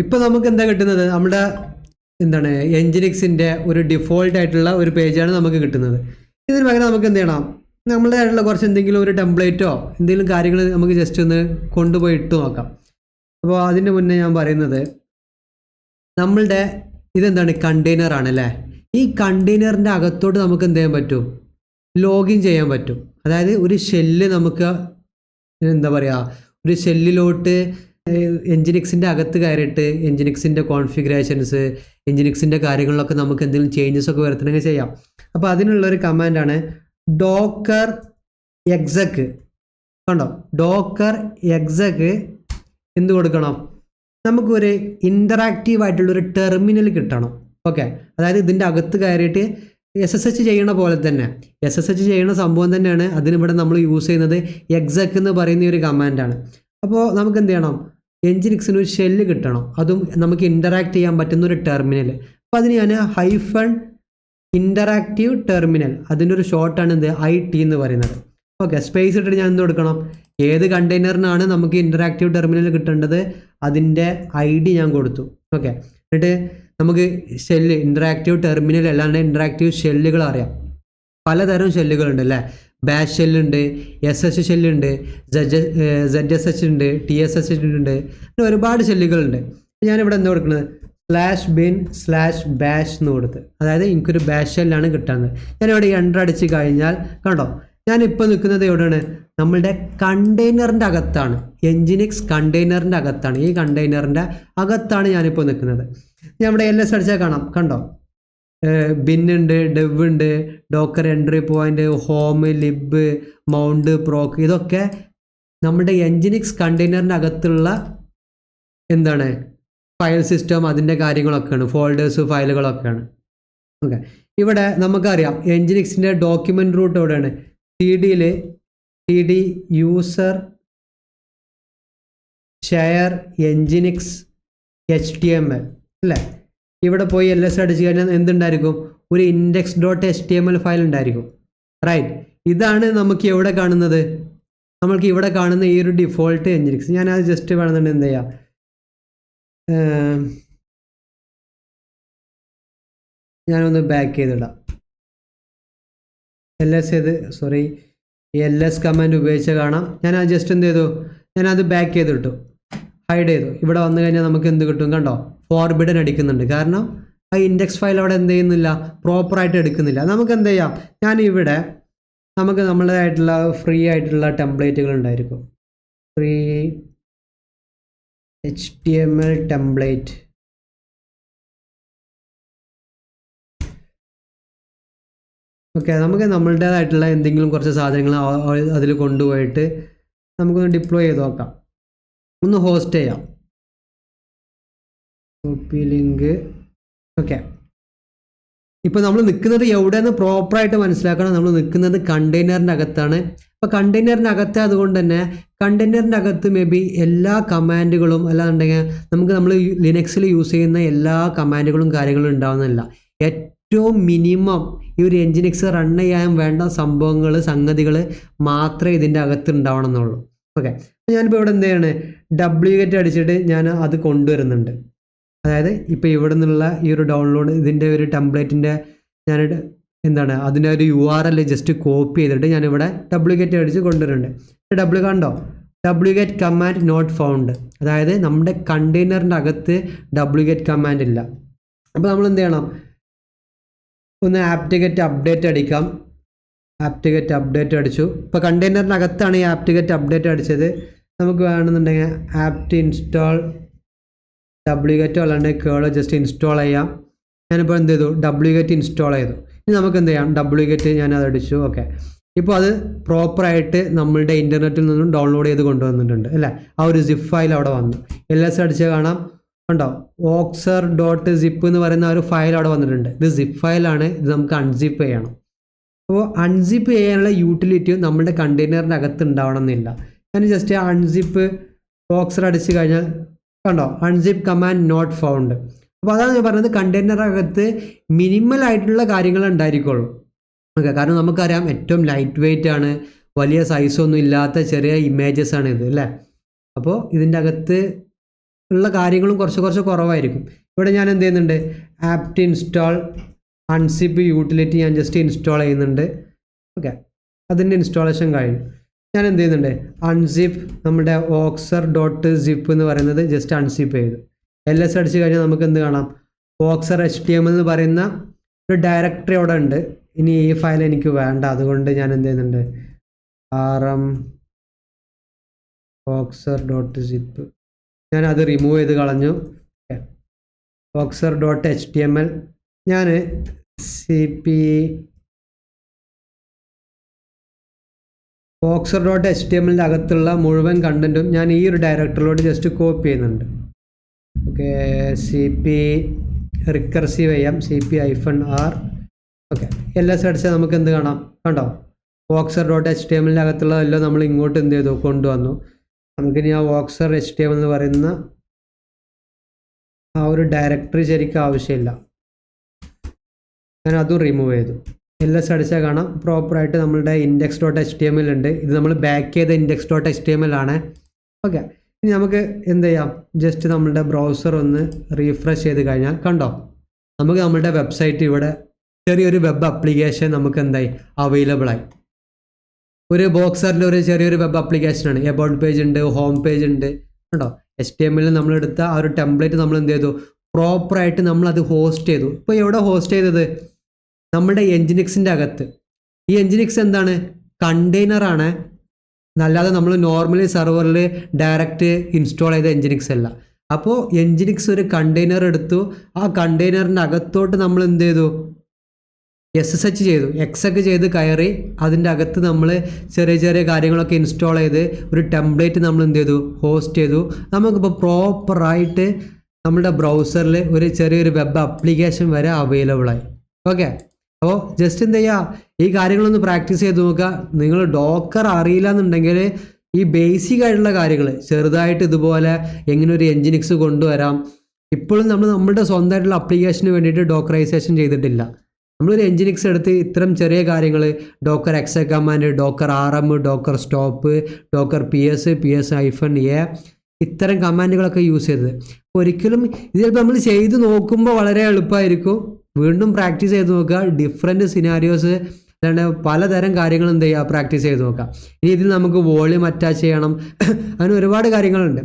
ഇപ്പൊ നമുക്ക് എന്താ കിട്ടുന്നത്? നമ്മുടെ എന്താണ് എൻജിനിക്സിന്റെ ഒരു ഡിഫോൾട്ട് ആയിട്ടുള്ള ഒരു പേജാണ് നമുക്ക് കിട്ടുന്നത്. ഇതിന് പകരം നമുക്ക് എന്ത് ചെയ്യണം? നമ്മുടേതായിട്ടുള്ള കുറച്ച് എന്തെങ്കിലും ഒരു ടെംപ്ലേറ്റോ എന്തെങ്കിലും കാര്യങ്ങൾ നമുക്ക് ജസ്റ്റ് ഒന്ന് കൊണ്ടുപോയി ഇട്ട് നോക്കാം. അപ്പോൾ അതിന് മുന്നേ ഞാൻ പറയുന്നത്, നമ്മളുടെ ഇതെന്താണ് കണ്ടെയ്നർ ആണല്ലേ. ഈ കണ്ടെയ്നറിൻ്റെ അകത്തോട്ട് നമുക്ക് എന്ത് ചെയ്യാൻ പറ്റും? ലോഗിൻ ചെയ്യാൻ പറ്റും. അതായത് ഒരു ഷെല്ല് നമുക്ക് എന്താ പറയുക, ഒരു ഷെല്ലിലോട്ട് എൻജിനിക്സിൻ്റെ അകത്ത് കയറിയിട്ട് എൻജിനിക്സിൻ്റെ കോൺഫിഗറേഷൻസ്, എൻജിനിക്സിൻ്റെ കാര്യങ്ങളിലൊക്കെ നമുക്ക് എന്തെങ്കിലും ചേഞ്ചസ് ഒക്കെ വരുത്തണമെങ്കിൽ ചെയ്യാം. അപ്പോൾ അതിനുള്ളൊരു കമാൻഡാണ് ഡോക്കർ എക്സക്ക്. കണ്ടോ, ഡോക്കർ എക്സക്ക് എന്ത് കൊടുക്കണം? നമുക്കൊരു ഇൻ്ററാക്റ്റീവ് ആയിട്ടുള്ളൊരു ടെർമിനൽ കിട്ടണം. ഓക്കെ, അതായത് ഇതിൻ്റെ അകത്ത് കയറിയിട്ട് SSH ചെയ്യണ പോലെ തന്നെ SSH ചെയ്യണ സംഭവം തന്നെയാണ് അതിനിവിടെ നമ്മൾ യൂസ് ചെയ്യുന്നത്. എക്സക്ക് എന്ന് പറയുന്ന ഒരു കമാൻഡാണ്. അപ്പോൾ നമുക്ക് എന്ത് ചെയ്യണം? എൻജിനിക്സിന് ഒരു ഷെല്ല് കിട്ടണം, അതും നമുക്ക് ഇൻ്ററാക്ട് ചെയ്യാൻ പറ്റുന്ന ഒരു ടെർമിനൽ. അപ്പോൾ അതിന് ഞാൻ ഹൈഫൺ ഇൻ്ററാക്റ്റീവ് ടെർമിനൽ, അതിൻ്റെ ഒരു ഷോർട്ടാണ് എന്ത് IT എന്ന് പറയുന്നത്. ഓക്കെ, സ്പേസ് ഇട്ടിട്ട് ഞാൻ എന്ത് കൊടുക്കണം? ഏത് കണ്ടെയ്നറിനാണ് നമുക്ക് ഇൻ്ററാക്റ്റീവ് ടെർമിനൽ കിട്ടേണ്ടത് അതിൻ്റെ ID ഞാൻ കൊടുത്തു. ഓക്കെ, എന്നിട്ട് നമുക്ക് ഷെല്ല് ഇൻ്ററാക്റ്റീവ് ടെർമിനൽ അല്ലാണ്ട് ഇൻ്ററാക്റ്റീവ് ഷെല്ലുകൾ അറിയാം. പലതരം ഷെല്ലുകളുണ്ട് അല്ലേ. ബാഷ് ഷെല്ലുണ്ട്, SSH ഷെല്ലുണ്ട്, ZSH ഉണ്ട്, TSH ഉണ്ട്, അങ്ങനെ ഒരുപാട് ഷെല്ലുകളുണ്ട്. ഞാനിവിടെ എന്താ കൊടുക്കുന്നത്? /bin/bash എന്ന് കൊടുത്ത്, അതായത് എനിക്കൊരു ബാഷ് ഷെല്ലാണ് കിട്ടുന്നത്. ഞാനിവിടെ എൻ്റർ അടിച്ച് കഴിഞ്ഞാൽ കണ്ടോ, ഞാനിപ്പോൾ നിൽക്കുന്നത് എവിടെയാണ്? നമ്മളുടെ കണ്ടെയ്നറിൻ്റെ അകത്താണ്. എൻജിനിക്സ് കണ്ടെയ്നറിൻ്റെ അകത്താണ്. ഈ കണ്ടെയ്നറിൻ്റെ അകത്താണ് ഞാനിപ്പോൾ നിൽക്കുന്നത്. ഞാൻ ഇവിടെ LS അടിച്ചാൽ കാണാം. കണ്ടോ, ബിൻ ഉണ്ട്, ഡെവ് ഉണ്ട്, docker entry point, home, lib, mount, proc, ഇതൊക്കെ നമ്മുടെ എൻജിനിക്സ് കണ്ടെയ്നറിൻ്റെ അകത്തുള്ള എന്താണ് ഫയൽ സിസ്റ്റം, അതിൻ്റെ കാര്യങ്ങളൊക്കെയാണ്, ഫോൾഡേഴ്സ്, ഫയലുകളൊക്കെയാണ്. ഓക്കെ, ഇവിടെ നമുക്കറിയാം എൻജിനിക്സിൻ്റെ ഡോക്യുമെൻ്റ് റൂട്ട് എവിടെയാണ്? CD യൂസർ ഷെയർ എൻജിനിക്സ് HTML അല്ലേ. ഇവിടെ പോയി LS അടിച്ച് കഴിഞ്ഞാൽ എന്തുണ്ടായിരിക്കും? ഒരു index.html ഫയൽ ഉണ്ടായിരിക്കും. റൈറ്റ്, ഇതാണ് നമുക്ക് എവിടെ കാണുന്നത്? നമ്മൾക്ക് ഇവിടെ കാണുന്ന ഈ ഒരു ഡിഫോൾട്ട് എൻജിനിക്സ്. ഞാൻ അത് ജസ്റ്റ് വേണമെന്നുണ്ട് എന്ത് ചെയ്യാം, ഞാനൊന്ന് ബാക്ക് ചെയ്തിടാം. LS കമാൻഡ് ഉപയോഗിച്ച് കാണാം. ഞാൻ അത് ജസ്റ്റ് എന്ത് ചെയ്തു? ഞാനത് ബാക്ക് ചെയ്തിട്ടു, ഹൈഡ് ചെയ്തു. ഇവിടെ വന്നു കഴിഞ്ഞാൽ നമുക്ക് എന്ത് കിട്ടും? കണ്ടോ, ഫോർബിഡൻ അടിക്കുന്നുണ്ട്. കാരണം ആ ഇൻഡെക്സ് ഫയൽ അവിടെ എന്ത് ചെയ്യുന്നില്ല, പ്രോപ്പറായിട്ട് എടുക്കുന്നില്ല. നമുക്ക് എന്ത് ചെയ്യാം? ഞാനിവിടെ നമുക്ക് നമ്മുടേതായിട്ടുള്ള ഫ്രീ ആയിട്ടുള്ള ടെംപ്ലേറ്റുകൾ ഉണ്ടായിരിക്കും. Free HTML template. ഓക്കെ, നമുക്ക് നമ്മളുടേതായിട്ടുള്ള എന്തെങ്കിലും കുറച്ച് സാധനങ്ങൾ അതിൽ കൊണ്ടുപോയിട്ട് നമുക്കൊന്ന് ഡിപ്ലോയ് ചെയ്ത് നോക്കാം. ഒന്ന് ഹോസ്റ്റ് ചെയ്യാം. Copy link. ഓക്കെ, ഇപ്പോൾ നമ്മൾ നിൽക്കുന്നത് എവിടെയെന്ന് പ്രോപ്പറായിട്ട് മനസ്സിലാക്കണം. നമ്മൾ നിൽക്കുന്നത് കണ്ടെയ്നറിൻ്റെ അകത്താണ്. അപ്പോൾ കണ്ടെയ്നറിൻ്റെ അകത്ത് അതുകൊണ്ട് തന്നെ കണ്ടെയ്നറിൻ്റെ അകത്ത് മേ ബി എല്ലാ കമാൻഡുകളും അല്ലാന്നുണ്ടെങ്കിൽ നമുക്ക് നമ്മൾ ലിനക്സിൽ യൂസ് ചെയ്യുന്ന എല്ലാ കമാൻഡുകളും കാര്യങ്ങളും ഉണ്ടാവുന്നില്ല. ഏറ്റവും മിനിമം ഈ ഒരു എൻജിനിക്സ് റൺ ചെയ്യാൻ വേണ്ട സംഗതികൾ മാത്രമേ ഇതിൻ്റെ അകത്ത് ഉണ്ടാവണം എന്നുള്ളൂ. ഓക്കെ, ഞാനിപ്പോൾ ഇവിടെ എന്ത് ചെയ്യാണ്? wget അടിച്ചിട്ട് ഞാൻ അത് കൊണ്ടുവരുന്നുണ്ട്. അതായത് ഇപ്പോൾ ഇവിടെ നിന്നുള്ള ഈ ഒരു ഡൗൺലോഡ് ഇതിൻ്റെ ഒരു ടെംപ്ലേറ്റിൻ്റെ ഞാൻ എന്താണ് അതിൻ്റെ ഒരു URL ജസ്റ്റ് കോപ്പി ചെയ്തിട്ട് ഞാനിവിടെ wget അടിച്ച് കൊണ്ടുവരുന്നുണ്ട്. കണ്ടോ, wget കമാൻഡ് നോട്ട് ഫൗണ്ട്, അതായത് നമ്മുടെ കണ്ടെയ്നറിൻ്റെ അകത്ത് wget കമാൻഡ് ഇല്ല. അപ്പോൾ നമ്മൾ എന്ത് ചെയ്യണം? ഒന്ന് apt-get അപ്ഡേറ്റ് അടിക്കാം. apt-get അപ്ഡേറ്റ് അടിച്ചു. ഇപ്പോൾ കണ്ടെയ്നറിൻ്റെ അകത്താണ് ഈ apt-get അപ്ഡേറ്റ് അടിച്ചത്. നമുക്ക് വേണമെന്നുണ്ടെങ്കിൽ apt install wget അല്ലാണ്ട് കേൾ ജസ്റ്റ് ഇൻസ്റ്റാൾ ചെയ്യാം. ഞാനിപ്പോൾ എന്ത് ചെയ്തു? wget ഇൻസ്റ്റാൾ ചെയ്തു. ഇനി നമുക്ക് എന്ത് ചെയ്യാം? wget ഞാനത് അടിച്ചു. ഓക്കെ, ഇപ്പോൾ അത് പ്രോപ്പറായിട്ട് നമ്മളുടെ ഇൻ്റർനെറ്റിൽ നിന്നും ഡൗൺലോഡ് ചെയ്ത് കൊണ്ടുവന്നിട്ടുണ്ട് അല്ലേ. ആ ഒരു സിപ്പ് ഫയൽ അവിടെ വന്നു. LS അടിച്ച് കാണാം. കണ്ടോ, oxer.zip എന്ന് പറയുന്ന ഒരു ഫയൽ അവിടെ വന്നിട്ടുണ്ട്. ഇത് സിപ്പ് ഫയലാണ്. ഇത് നമുക്ക് അൺസിപ്പ് ചെയ്യണം. അപ്പോൾ അൺസിപ്പ് ചെയ്യാനുള്ള യൂട്ടിലിറ്റി നമ്മുടെ കണ്ടെയ്നറിൻ്റെ അകത്ത് ഉണ്ടാവണം എന്നില്ല. ഞാൻ ജസ്റ്റ് അൺസിപ്പ് ഓക്സർ അടിച്ച് കഴിഞ്ഞാൽ കണ്ടോ, അൺസിപ്പ് കമാൻഡ് നോട്ട് ഫൗണ്ട്. അപ്പോൾ അതാണ് ഞാൻ പറഞ്ഞത്, കണ്ടെയ്നറിനകത്ത് മിനിമൽ ആയിട്ടുള്ള കാര്യങ്ങൾ ഉണ്ടായിരിക്കുള്ളൂ. ഓക്കെ, കാരണം നമുക്കറിയാം ഏറ്റവും ലൈറ്റ് വെയിറ്റ് ആണ്, വലിയ സൈസൊന്നും ഇല്ലാത്ത ചെറിയ ഇമേജസ് ആണ് ഇത് അല്ലേ. അപ്പോൾ ഇതിൻ്റെ അകത്ത് ഉള്ള കാര്യങ്ങളും കുറച്ച് കുറവായിരിക്കും. ഇവിടെ ഞാൻ എന്ത് ചെയ്യുന്നുണ്ട്, ആപ്റ്റ് ഇൻസ്റ്റാൾ അൺസിപ്പ് യൂട്ടിലിറ്റി ഞാൻ ജസ്റ്റ് ഇൻസ്റ്റാൾ ചെയ്യുന്നുണ്ട്. ഓക്കെ, അതിൻ്റെ ഇൻസ്റ്റാളേഷൻ കഴിഞ്ഞു. ഞാൻ എന്ത് ചെയ്യുന്നുണ്ട്, അൺസിപ്പ് നമ്മുടെ voxer.zip എന്ന് പറയുന്നത് ജസ്റ്റ് അൺസിപ്പ് ചെയ്തു. LS അടിച്ച് കഴിഞ്ഞാൽ നമുക്ക് എന്ത് കാണാം, voxer HTML എന്ന് പറയുന്ന ഒരു ഡയറക്ടറി അവിടെ ഉണ്ട്. ഇനി ഈ ഫയൽ എനിക്ക് വേണ്ട, അതുകൊണ്ട് ഞാൻ എന്ത് ചെയ്യുന്നുണ്ട്, rm voxer.zip ഞാൻ അത് റിമൂവ് ചെയ്ത് കളഞ്ഞു. voxer.html ഞാൻ voxer.html അകത്തുള്ള മുഴുവൻ കണ്ടന്റും ഞാൻ ഈ ഒരു ഡയറക്ടറിലോട്ട് ജസ്റ്റ് കോപ്പി ചെയ്യുന്നുണ്ട്. ഓക്കെ, cp റിക്കർസീവ് ചെയ്യാം, cp-r. ഓക്കെ, LS അടിച്ചാൽ നമുക്ക് എന്ത് കാണാം, കണ്ടോ, voxer.html അകത്തുള്ളതെല്ലാം നമ്മൾ ഇങ്ങോട്ട് എന്ത് ചെയ്തു, കൊണ്ടുവന്നു. നമുക്കിനി ആ voxer HTML എന്ന് പറയുന്ന ആ ഒരു ഡയറക്ടറി ശരിക്കും ആവശ്യമില്ല, ഞാൻ അതും റിമൂവ് ചെയ്തു. LS അടിച്ചാൽ കാണാം പ്രോപ്പറായിട്ട് നമ്മളുടെ index.html ഉണ്ട്. ഇത് നമ്മൾ ബാക്ക് ചെയ്ത index.html ആണ്. ഓക്കെ, ഇനി നമുക്ക് എന്ത് ചെയ്യാം, ജസ്റ്റ് നമ്മളുടെ ബ്രൗസർ ഒന്ന് റീഫ്രഷ് ചെയ്ത് കഴിഞ്ഞാൽ കണ്ടോ, നമുക്ക് നമ്മളുടെ വെബ്സൈറ്റ് ഇവിടെ ചെറിയൊരു വെബ് ആപ്ലിക്കേഷൻ നമുക്ക് എന്തായി അവൈലബിൾ ആയി. ഒരു ബോക്സറിൽ ഒരു ചെറിയൊരു വെബ് ആപ്ലിക്കേഷനാണ്. എബൌട്ട് പേജ് ഉണ്ട്, ഹോം പേജ് ഉണ്ട്, കണ്ടോ. HTML നമ്മളെടുത്ത ആ ഒരു ടെംപ്ലേറ്റ് നമ്മൾ എന്ത് ചെയ്തു, പ്രോപ്പറായിട്ട് നമ്മളത് ഹോസ്റ്റ് ചെയ്തു. ഇപ്പോൾ എവിടെ ഹോസ്റ്റ് ചെയ്തത്, നമ്മുടെ എൻജിനിക്സിൻ്റെ അകത്ത്. ഈ എൻജിനിക്സ് എന്താണ്, കണ്ടെയ്നറാണ്, അല്ലാതെ നമ്മൾ നോർമലി സെർവറിൽ ഡയറക്റ്റ് ഇൻസ്റ്റാൾ ചെയ്ത എൻജിനിക്സ് അല്ല. അപ്പോൾ എൻജിനിക്സ് ഒരു കണ്ടെയ്നർ എടുത്തു, ആ കണ്ടെയ്നറിൻ്റെ അകത്തോട്ട് നമ്മൾ എന്ത് ചെയ്തു, SSH ചെയ്തു, എക്സൊക്കെ ചെയ്ത് കയറി അതിൻ്റെ അകത്ത് നമ്മൾ ചെറിയ കാര്യങ്ങളൊക്കെ ഇൻസ്റ്റാൾ ചെയ്ത് ഒരു ടെംപ്ലേറ്റ് നമ്മൾ എന്ത് ചെയ്തു, ഹോസ്റ്റ് ചെയ്തു. നമുക്കിപ്പോൾ പ്രോപ്പറായിട്ട് നമ്മുടെ ബ്രൗസറിൽ ഒരു ചെറിയൊരു വെബ് ആപ്ലിക്കേഷൻ വരെ അവൈലബിളായി. ഓക്കെ, അപ്പോൾ ജസ്റ്റ് എന്ത് ചെയ്യുക, ഈ കാര്യങ്ങളൊന്ന് പ്രാക്ടീസ് ചെയ്ത് നോക്കുക. നിങ്ങൾ ഡോക്കർ അറിയില്ല എന്നുണ്ടെങ്കിൽ ഈ ബേസിക് ആയിട്ടുള്ള കാര്യങ്ങൾ ചെറുതായിട്ട് ഇതുപോലെ എങ്ങനെ ഒരു എൻജിനിക്സ് കൊണ്ടുവരാം. ഇപ്പോഴും നമ്മൾ നമ്മുടെ സ്വന്തമായിട്ടുള്ള ആപ്ലിക്കേഷന് വേണ്ടിയിട്ട് ഡോക്കറൈസേഷൻ ചെയ്തിട്ടില്ല. നമ്മളൊരു എൻജിനിക്സ് എടുത്ത് ഇത്തരം ചെറിയ കാര്യങ്ങൾ, docker exec command, docker RM, docker stop, docker PS-a ഇത്തരം കമാൻഡുകളൊക്കെ യൂസ് ചെയ്തത്. ഒരിക്കലും ഇത് ചിലപ്പോൾ നമ്മൾ ചെയ്ത് നോക്കുമ്പോൾ വളരെ എളുപ്പമായിരിക്കും. വീണ്ടും പ്രാക്ടീസ് ചെയ്ത് നോക്കുക. ഡിഫറെൻറ്റ് സിനാരിയോസ് അല്ലാണ്ട് പലതരം കാര്യങ്ങൾ എന്ത് ചെയ്യുക, പ്രാക്ടീസ് ചെയ്ത് നോക്കുക. ഇനി ഇതിൽ നമുക്ക് വോളിയം അറ്റാച്ച് ചെയ്യണം, അങ്ങനെ ഒരുപാട് കാര്യങ്ങളുണ്ട്.